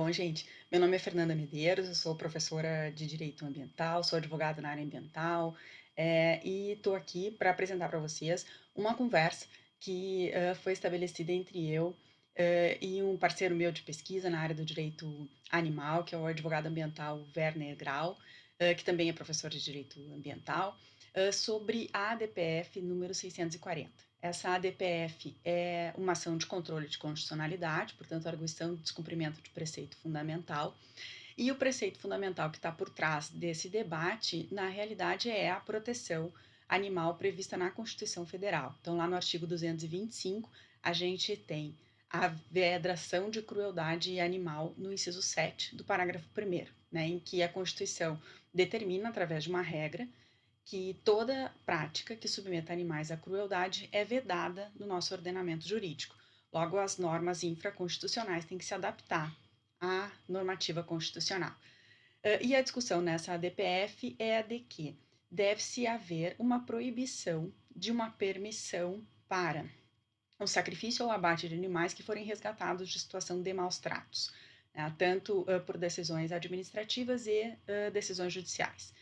Bom, gente, meu nome é Fernanda Medeiros, eu sou professora de Direito Ambiental, sou advogada na área ambiental, e estou aqui para apresentar para vocês uma conversa que foi estabelecida entre eu e um parceiro meu de pesquisa na área do direito animal, que é o advogado ambiental Werner Grau, que também é professor de Direito Ambiental, sobre a ADPF número 640. Essa ADPF é uma ação de controle de constitucionalidade, portanto, arguição de descumprimento de preceito fundamental. E o preceito fundamental que está por trás desse debate, na realidade, é a proteção animal prevista na Constituição Federal. Então, lá no artigo 225, a gente tem a vedação de crueldade animal no inciso 7 do parágrafo 1º, né, em que a Constituição determina, através de uma regra, que toda prática que submeta animais à crueldade é vedada no nosso ordenamento jurídico. Logo, as normas infraconstitucionais têm que se adaptar à normativa constitucional. E a discussão nessa ADPF é a de que deve-se haver uma proibição de uma permissão para o sacrifício ou abate de animais que forem resgatados de situação de maus tratos, né, tanto por decisões administrativas e decisões judiciais.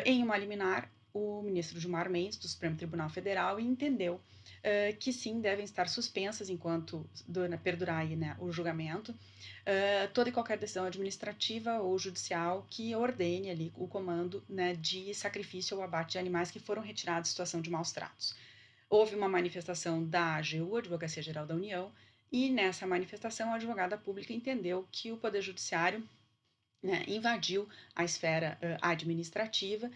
Em uma liminar, o ministro Gilmar Mendes, do Supremo Tribunal Federal, entendeu que sim, devem estar suspensas enquanto perdurar aí, né, o julgamento, toda e qualquer decisão administrativa ou judicial que ordene ali o comando, né, de sacrifício ou abate de animais que foram retirados de situação de maus tratos. Houve uma manifestação da AGU, Advocacia Geral da União, e nessa manifestação a advogada pública entendeu que o Poder Judiciário, né, invadiu a esfera administrativa,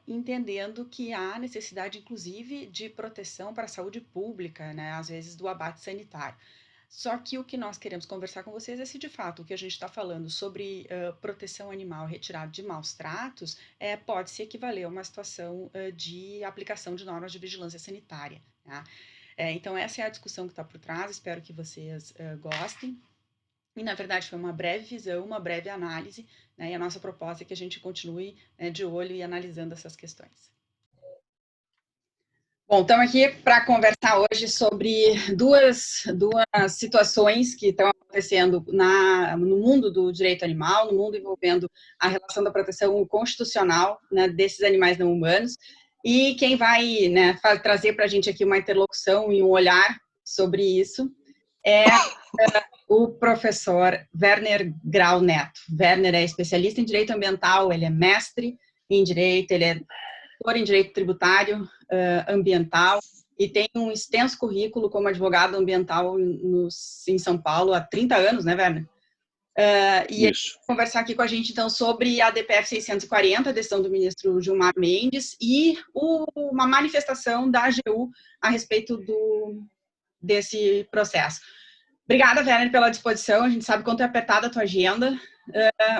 entendendo que há necessidade, inclusive, de proteção para a saúde pública, né, às vezes do abate sanitário. Só que o que nós queremos conversar com vocês é se, de fato, o que a gente está falando sobre proteção animal retirada de maus tratos pode se equivaler a uma situação de aplicação de normas de vigilância sanitária. Tá? Então, essa é a discussão que está por trás, espero que vocês gostem. E, na verdade, foi uma breve visão, uma breve análise, né? E a nossa proposta é que a gente continue, né, de olho e analisando essas questões. Bom, estamos aqui para conversar hoje sobre duas situações que estão acontecendo no mundo do direito animal, no mundo envolvendo a relação da proteção constitucional, né, desses animais não humanos. E quem vai, né, trazer para a gente aqui uma interlocução e um olhar sobre isso é o professor Werner Grau Neto. Werner é especialista em direito ambiental, ele é mestre em direito, ele é doutor em direito tributário ambiental e tem um extenso currículo como advogado ambiental em São Paulo há 30 anos, né, Werner? E ele vai conversar aqui com a gente, então, sobre a DPF 640, a decisão do ministro Gilmar Mendes, e uma manifestação da AGU a respeito desse processo. Obrigada, Werner, pela disposição. A gente sabe quanto é apertada a tua agenda,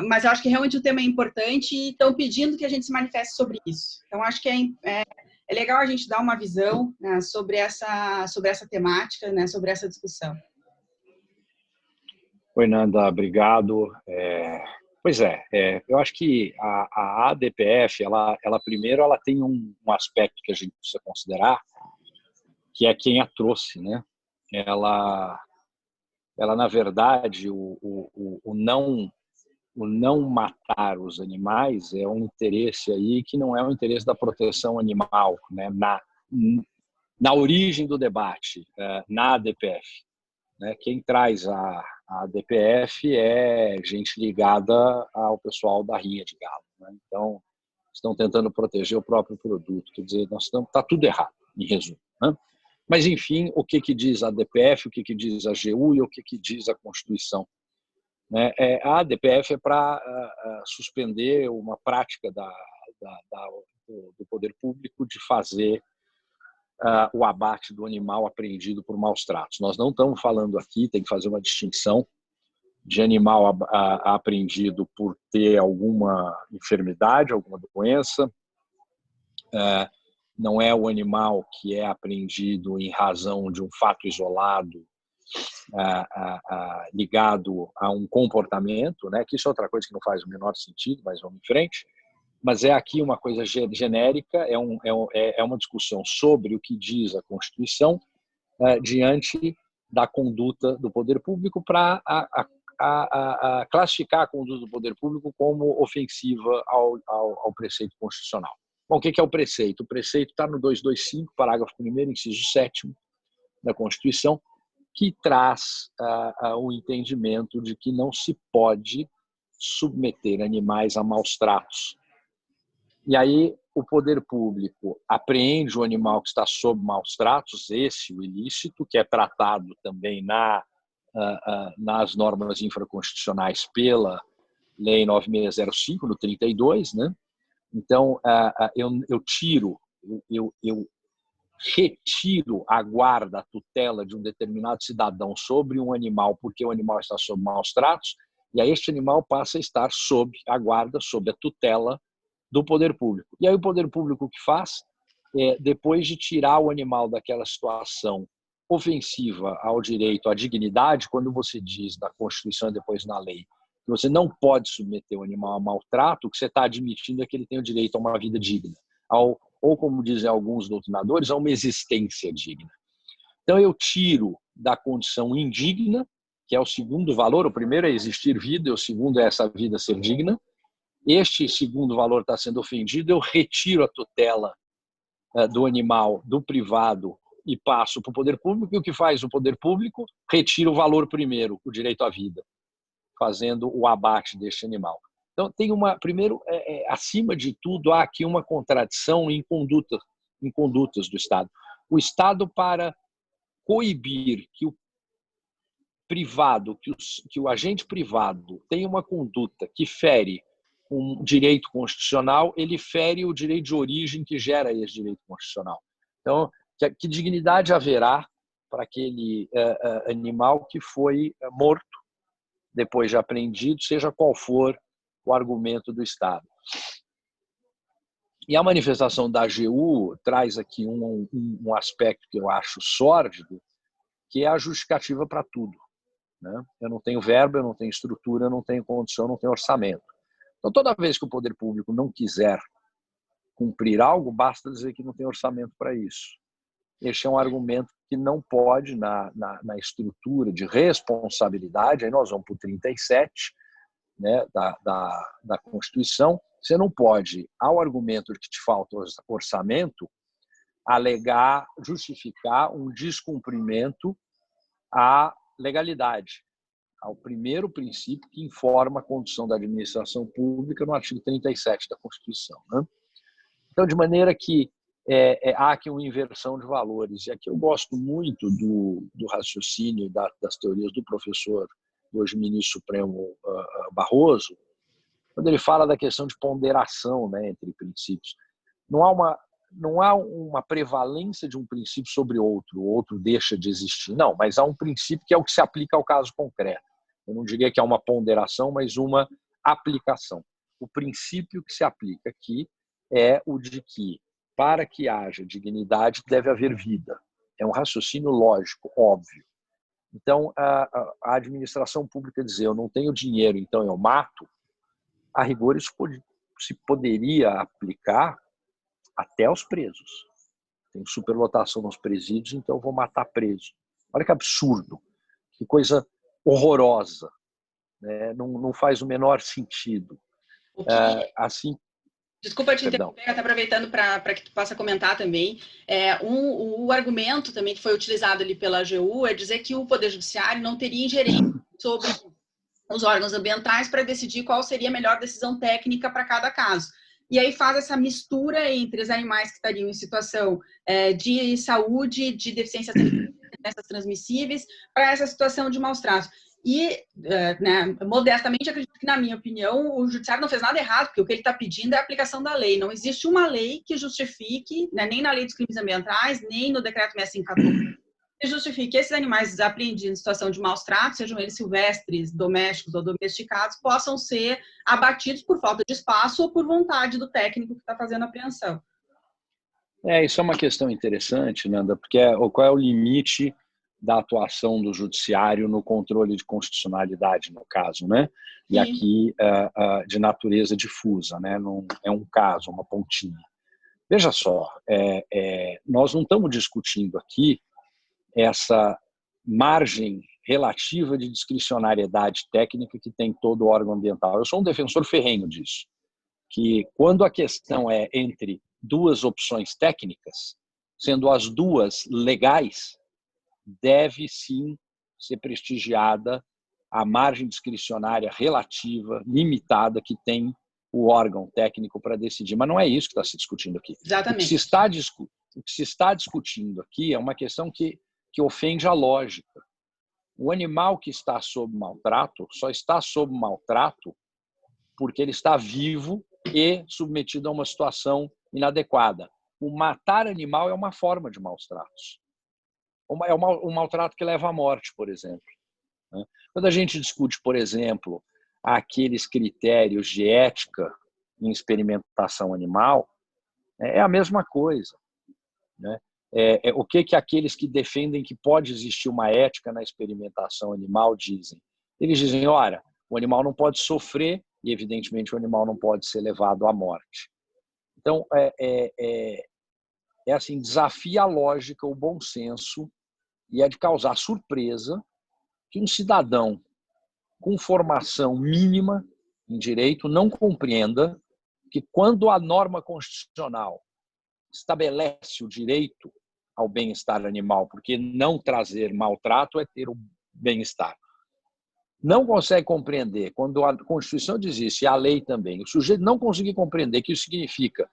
mas eu acho que realmente o tema é importante e estão pedindo que a gente se manifeste sobre isso. Então, acho que é legal a gente dar uma visão, né, sobre essa temática, né, sobre essa discussão. Oi, Nanda, obrigado. Pois é, eu acho que a ADPF, ela primeiro, ela tem um aspecto que a gente precisa considerar, que é quem a trouxe, né? Ela na verdade, o não matar os animais é um interesse aí que não é um interesse da proteção animal, né? Na origem do debate, na ADPF, né? Quem traz a ADPF é gente ligada ao pessoal da rinha de galo, né? Então, estão tentando proteger o próprio produto, quer dizer, está tudo errado, em resumo, né? Mas, enfim, o que diz a ADPF, o que diz a AGU e o que diz a Constituição? Né? A ADPF é para suspender uma prática do poder público de fazer o abate do animal apreendido por maus tratos. Nós não estamos falando aqui, tem que fazer uma distinção de animal apreendido por ter alguma enfermidade, alguma doença, não é o animal que é apreendido em razão de um fato isolado ligado a um comportamento, né? Que isso é outra coisa que não faz o menor sentido, mas vamos em frente. Mas é aqui uma coisa genérica, é uma discussão sobre o que diz a Constituição diante da conduta do poder público para a classificar a conduta do poder público como ofensiva ao preceito constitucional. Bom, o que é o preceito? O preceito está no 225, parágrafo 1º, inciso 7º da Constituição, que traz o entendimento de que não se pode submeter animais a maus tratos. E aí o poder público apreende o animal que está sob maus tratos, esse o ilícito, que é tratado também nas normas infraconstitucionais pela Lei 9605, no 32, né? Então, eu retiro a guarda, a tutela de um determinado cidadão sobre um animal porque o animal está sob maus tratos, e aí este animal passa a estar sob a guarda, sob a tutela do poder público. E aí o poder público o que faz? Depois de tirar o animal daquela situação ofensiva ao direito à dignidade, quando você diz na Constituição e depois na lei que você não pode submeter o animal a maltrato, o que você está admitindo é que ele tem o direito a uma vida digna, ou como dizem alguns doutrinadores, a uma existência digna. Então eu tiro da condição indigna, que é o segundo valor, o primeiro é existir vida, e o segundo é essa vida ser digna. Este segundo valor está sendo ofendido, eu retiro a tutela do animal, do privado, e passo para o poder público, e o que faz o poder público? Retira o valor primeiro, o direito à vida, fazendo o abate deste animal. Então, tem primeiro, acima de tudo, há aqui uma contradição em condutas do Estado. O Estado, para coibir que o privado, que o agente privado tenha uma conduta que fere um direito constitucional, ele fere o direito de origem que gera esse direito constitucional. Então, que dignidade haverá para aquele animal que foi morto, depois de apreendido, seja qual for o argumento do Estado? E a manifestação da AGU traz aqui um aspecto que eu acho sórdido, que é a justificativa para tudo, né? Eu não tenho verba, eu não tenho estrutura, eu não tenho condição, eu não tenho orçamento. Então, toda vez que o poder público não quiser cumprir algo, basta dizer que não tem orçamento para isso. Este é um argumento que não pode, na estrutura de responsabilidade, aí nós vamos para o 37, né, da Constituição, você não pode, ao argumento de que te falta orçamento, alegar, justificar um descumprimento à legalidade, ao primeiro princípio que informa a condução da administração pública no artigo 37 da Constituição, né? Então, de maneira que há aqui uma inversão de valores. E aqui eu gosto muito do raciocínio das teorias do professor, hoje ministro Supremo Barroso, quando ele fala da questão de ponderação, né, entre princípios. Não há uma prevalência de um princípio sobre outro, o outro deixa de existir. Não, mas há um princípio que é o que se aplica ao caso concreto. Eu não diria que há uma ponderação, mas uma aplicação. O princípio que se aplica aqui é o de que, para que haja dignidade, deve haver vida. É um raciocínio lógico, óbvio. Então, a administração pública dizer eu não tenho dinheiro, então eu mato, a rigor isso se poderia aplicar até aos presos. Tem superlotação nos presídios, então eu vou matar preso. Olha que absurdo, que coisa horrorosa, né? Não faz o menor sentido. Assim, desculpa te interromper, até aproveitando para que tu possa comentar também. O argumento também que foi utilizado ali pela AGU é dizer que o Poder Judiciário não teria ingerência sobre os órgãos ambientais para decidir qual seria a melhor decisão técnica para cada caso. E aí faz essa mistura entre os animais que estariam em situação de saúde, de deficiências transmissíveis, para essa situação de maus tratos. E, né, modestamente, acredito que, na minha opinião, o judiciário não fez nada errado, porque o que ele está pedindo é a aplicação da lei. Não existe uma lei que justifique, né, nem na lei dos crimes ambientais, nem no decreto 6514, que justifique que esses animais apreendidos em situação de maus tratos, sejam eles silvestres, domésticos ou domesticados, possam ser abatidos por falta de espaço ou por vontade do técnico que está fazendo a apreensão. Isso é uma questão interessante, Nanda, porque qual é o limite da atuação do judiciário no controle de constitucionalidade, no caso, né? E sim, aqui de natureza difusa, né? Não é um caso, uma pontinha. Veja só, nós não estamos discutindo aqui essa margem relativa de discricionariedade técnica que tem todo o órgão ambiental. Eu sou um defensor ferrenho disso, que quando a questão é entre duas opções técnicas, sendo as duas legais, deve sim ser prestigiada a margem discricionária relativa, limitada, que tem o órgão técnico para decidir. Mas não é isso que está se discutindo aqui. Exatamente. O que se está discutindo aqui é uma questão que ofende a lógica. O animal que está sob maltrato só está sob maltrato porque ele está vivo e submetido a uma situação inadequada. O matar animal é uma forma de maus tratos. É um maltrato que leva à morte, por exemplo. Quando a gente discute, por exemplo, aqueles critérios de ética em experimentação animal, é a mesma coisa. O que aqueles que defendem que pode existir uma ética na experimentação animal dizem? Eles dizem, ora, o animal não pode sofrer e, evidentemente, o animal não pode ser levado à morte. Então, assim, desafia a lógica, o bom senso, e é de causar surpresa que um cidadão com formação mínima em direito não compreenda que quando a norma constitucional estabelece o direito ao bem-estar animal, porque não trazer maltrato é ter o bem-estar. Não consegue compreender, quando a Constituição diz isso, e a lei também, o sujeito não conseguir compreender que isso significa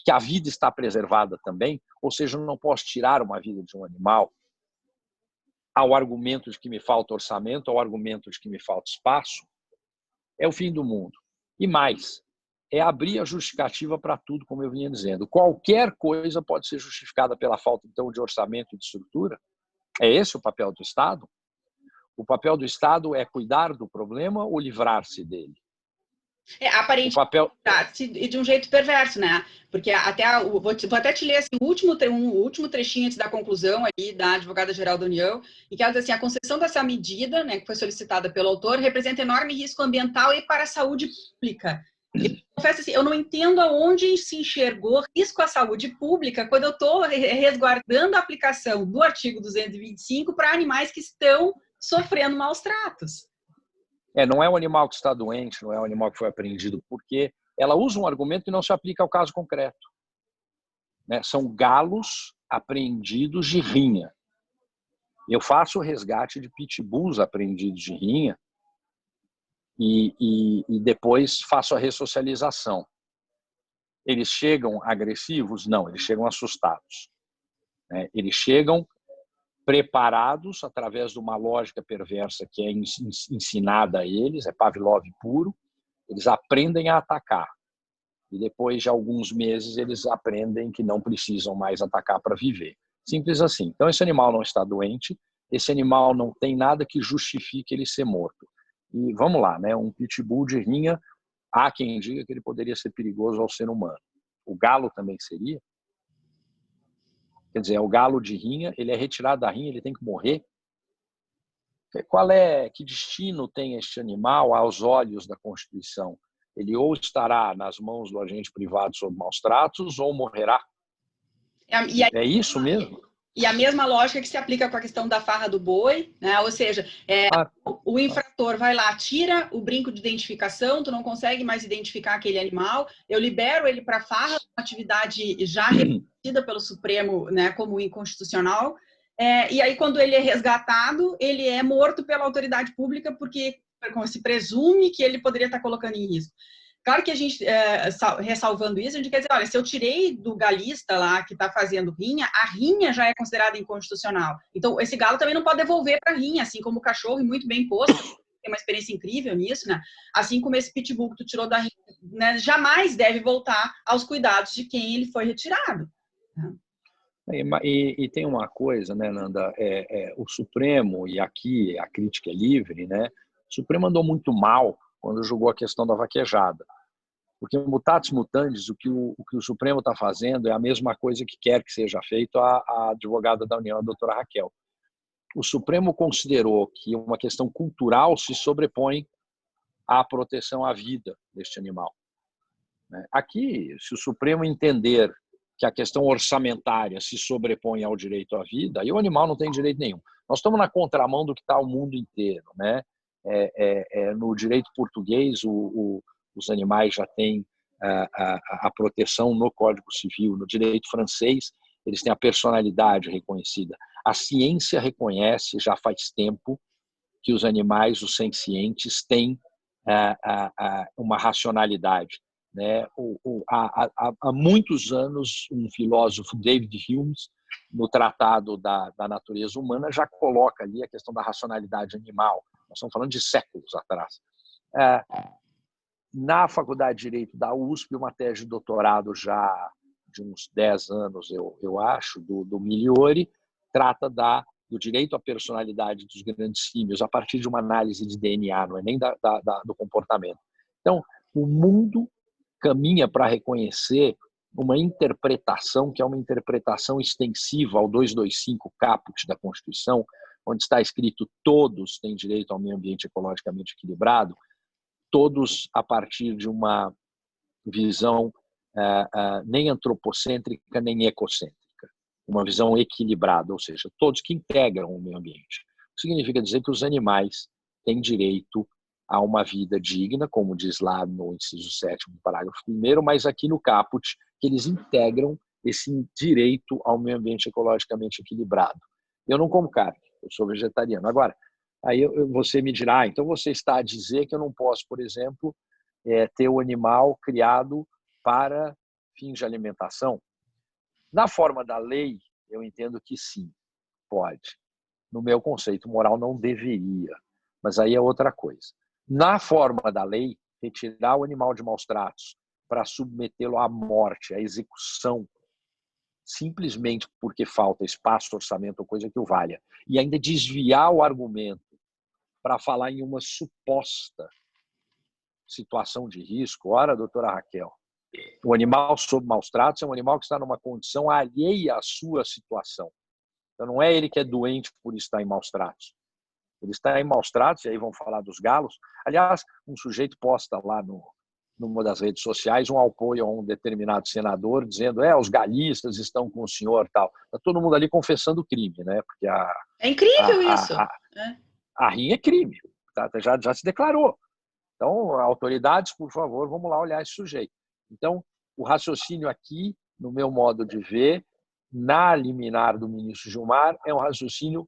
que a vida está preservada também, ou seja, eu não posso tirar uma vida de um animal, ao argumento de que me falta orçamento, ao argumento de que me falta espaço, é o fim do mundo. E mais, é abrir a justificativa para tudo, como eu vinha dizendo. Qualquer coisa pode ser justificada pela falta, então, de orçamento e de estrutura. É esse o papel do Estado? O papel do Estado é cuidar do problema ou livrar-se dele? Aparentemente, e de um jeito perverso, né? Porque vou até te ler assim, o último trechinho antes da conclusão aí da Advogada-Geral da União, e que ela diz assim, a concessão dessa medida, né, que foi solicitada pelo autor, representa enorme risco ambiental e para a saúde pública. Eu confesso assim, eu não entendo aonde se enxergou risco à saúde pública quando eu estou resguardando a aplicação do artigo 225 para animais que estão sofrendo maus tratos. Não é um animal que está doente, não é um animal que foi apreendido, porque ela usa um argumento que não se aplica ao caso concreto. São galos apreendidos de rinha. Eu faço o resgate de pitbulls apreendidos de rinha e depois faço a ressocialização. Eles chegam agressivos? Não, eles chegam assustados. Eles chegam preparados através de uma lógica perversa que é ensinada a eles, é Pavlov puro, eles aprendem a atacar. E depois de alguns meses eles aprendem que não precisam mais atacar para viver. Simples assim. Então esse animal não está doente, esse animal não tem nada que justifique ele ser morto. E vamos lá, um pitbull de rinha, há quem diga que ele poderia ser perigoso ao ser humano. O galo também seria? Quer dizer, o galo de rinha, ele é retirado da rinha, ele tem que morrer. Que destino tem este animal aos olhos da Constituição? Ele ou estará nas mãos do agente privado sob maus tratos ou morrerá. É isso mesmo? E a mesma lógica que se aplica com a questão da farra do boi, né? Ou seja, o infrator vai lá, tira o brinco de identificação, tu não consegue mais identificar aquele animal, eu libero ele para farra, uma atividade já reconhecida pelo Supremo, né, como inconstitucional, e aí quando ele é resgatado, ele é morto pela autoridade pública porque se presume que ele poderia estar colocando em risco. Claro que a gente, ressalvando isso, a gente quer dizer, olha, se eu tirei do galista lá que está fazendo rinha, a rinha já é considerada inconstitucional. Então, esse galo também não pode devolver para a rinha, assim como o cachorro, e muito bem posto, tem uma experiência incrível nisso, né? Assim como esse pitbull que tu tirou da rinha, né, jamais deve voltar aos cuidados de quem ele foi retirado. Né? E tem uma coisa, né, Nanda, o Supremo, e aqui a crítica é livre, né? O Supremo andou muito mal quando julgou a questão da vaquejada. Porque, mutatis mutandis, o que o Supremo está fazendo é a mesma coisa que quer que seja feito a advogada da União, a doutora Raquel. O Supremo considerou que uma questão cultural se sobrepõe à proteção à vida deste animal. Aqui, se o Supremo entender que a questão orçamentária se sobrepõe ao direito à vida, aí o animal não tem direito nenhum. Nós estamos na contramão do que está o mundo inteiro, né? No direito português, os animais já têm a proteção no Código Civil. No direito francês, eles têm a personalidade reconhecida. A ciência reconhece já faz tempo que os animais, os sencientes, têm uma racionalidade, né? Há muitos anos, um filósofo, David Hume, no Tratado da Natureza Humana, já coloca ali a questão da racionalidade animal. Nós estamos falando de séculos atrás. Na Faculdade de Direito da USP, uma tese de doutorado já de uns 10 anos, eu acho, do Migliori, trata do direito à personalidade dos grandes símios a partir de uma análise de DNA, não é nem do comportamento. Então, o mundo caminha para reconhecer uma interpretação que é uma interpretação extensiva ao 225 caput da Constituição, onde está escrito todos têm direito ao meio ambiente ecologicamente equilibrado, todos a partir de uma visão nem antropocêntrica nem ecocêntrica, uma visão equilibrada, ou seja, todos que integram o meio ambiente. Isso significa dizer que os animais têm direito a uma vida digna, como diz lá no inciso 7º, parágrafo 1º, mas aqui no caput, que eles integram esse direito ao meio ambiente ecologicamente equilibrado. Eu não como carne, eu sou vegetariano. Agora, aí você me dirá, então você está a dizer que eu não posso, por exemplo, ter o animal criado para fins de alimentação? Na forma da lei, eu entendo que sim, pode. No meu conceito moral, não deveria, mas aí é outra coisa. Na forma da lei, retirar o animal de maus tratos para submetê-lo à morte, à execução, simplesmente porque falta espaço, orçamento ou coisa que o valha, e ainda desviar o argumento para falar em uma suposta situação de risco. Ora, doutora Raquel, o animal sob maus tratos é um animal que está numa condição alheia à sua situação. Então, não é ele que é doente por estar em maus tratos. Ele está em maus tratos, e aí vão falar dos galos. Aliás, um sujeito posta lá numa das redes sociais um apoio a um determinado senador, dizendo os galistas estão com o senhor tal. Está todo mundo ali confessando crime, né? Porque É incrível isso. A rinha é crime, tá? Já se declarou. Então, autoridades, por favor, vamos lá olhar esse sujeito. Então, o raciocínio aqui, no meu modo de ver, na liminar do ministro Gilmar, é um raciocínio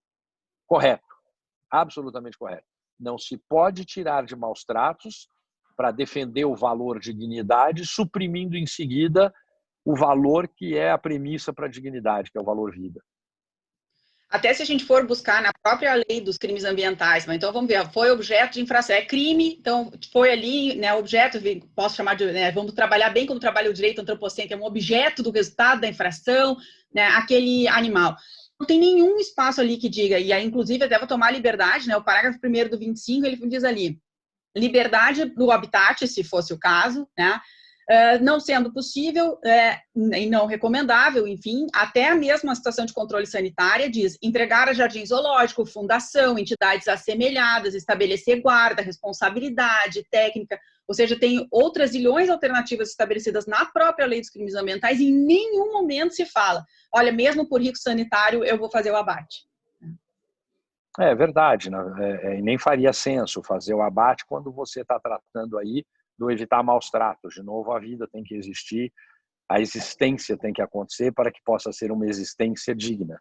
correto, absolutamente correto. Não se pode tirar de maus tratos para defender o valor dignidade, suprimindo em seguida o valor que é a premissa para a dignidade, que é o valor vida. Até se a gente for buscar na própria lei dos crimes ambientais, mas então vamos ver, foi objeto de infração, é crime, então foi ali, né, objeto, posso chamar de, né, vamos trabalhar bem como trabalha o direito antropocêntrico, é um objeto do resultado da infração, né, aquele animal. Não tem nenhum espaço ali que diga, e aí inclusive até vou tomar liberdade, né, o parágrafo 1º do 25, ele diz ali, liberdade do habitat, se fosse o caso, né, não sendo possível e não recomendável, enfim, até a mesma situação de controle sanitária diz entregar a jardim zoológico, fundação, entidades assemelhadas, estabelecer guarda, responsabilidade, técnica, ou seja, tem outras zilhões alternativas estabelecidas na própria lei dos crimes ambientais e em nenhum momento se fala, olha, mesmo por risco sanitário eu vou fazer o abate. É verdade, né? Nem faria senso fazer o abate quando você está tratando aí do evitar maus tratos. De novo, a vida tem que existir, a existência tem que acontecer para que possa ser uma existência digna.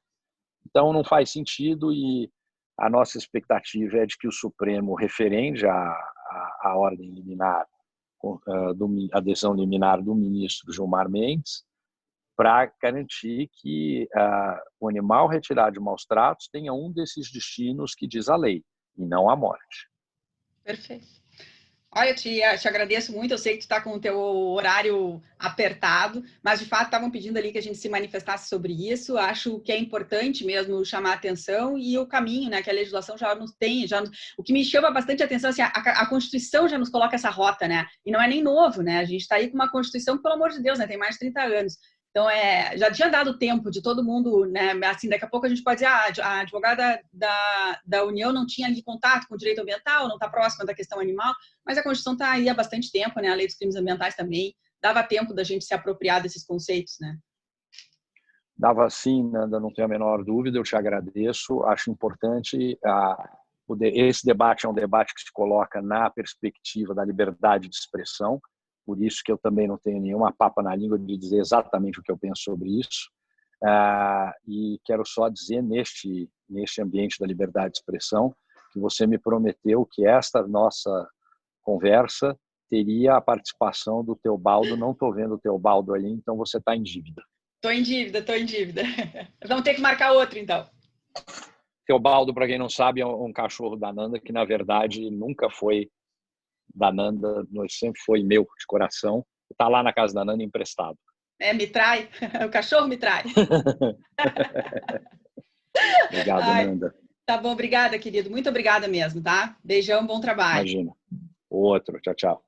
Então, não faz sentido e a nossa expectativa é de que o Supremo referende a ordem liminar, a decisão liminar do ministro Gilmar Mendes, para garantir que o animal retirado de maus tratos tenha um desses destinos que diz a lei, e não a morte. Perfeito. Olha, eu te agradeço muito, eu sei que tu está com o teu horário apertado, mas de fato estavam pedindo ali que a gente se manifestasse sobre isso, acho que é importante mesmo chamar a atenção e o caminho, né, que a legislação já nos tem, o que me chama bastante a atenção, assim, a Constituição já nos coloca essa rota, né, e não é nem novo, né, a gente está aí com uma Constituição que, pelo amor de Deus, né, tem mais de 30 anos, então, já tinha dado tempo de todo mundo, né, assim, daqui a pouco a gente pode dizer, a advogada da União não tinha ali contato com o direito ambiental, não está próxima da questão animal, mas a Constituição está aí há bastante tempo, né, a lei dos crimes ambientais também, dava tempo da gente se apropriar desses conceitos, né. Dava sim, Nanda, não tenho a menor dúvida, eu te agradeço, acho importante. Esse debate é um debate que se coloca na perspectiva da liberdade de expressão, por isso que eu também não tenho nenhuma papa na língua de dizer exatamente o que eu penso sobre isso. E quero só dizer, neste ambiente da liberdade de expressão, que você me prometeu que esta nossa conversa teria a participação do Teobaldo. Não estou vendo o Teobaldo ali, então você está em dívida. Estou em dívida, estou em dívida. Vamos ter que marcar outro, então. Teobaldo, para quem não sabe, é um cachorro da Nanda, que na verdade nunca foi da Nanda, sempre foi meu, de coração. Está lá na casa da Nanda emprestado. Me trai? O cachorro me trai. Obrigado, Ai, Nanda. tá bom, obrigada, querido. Muito obrigada mesmo, tá? Beijão, bom trabalho. Imagina. Outro. Tchau, tchau.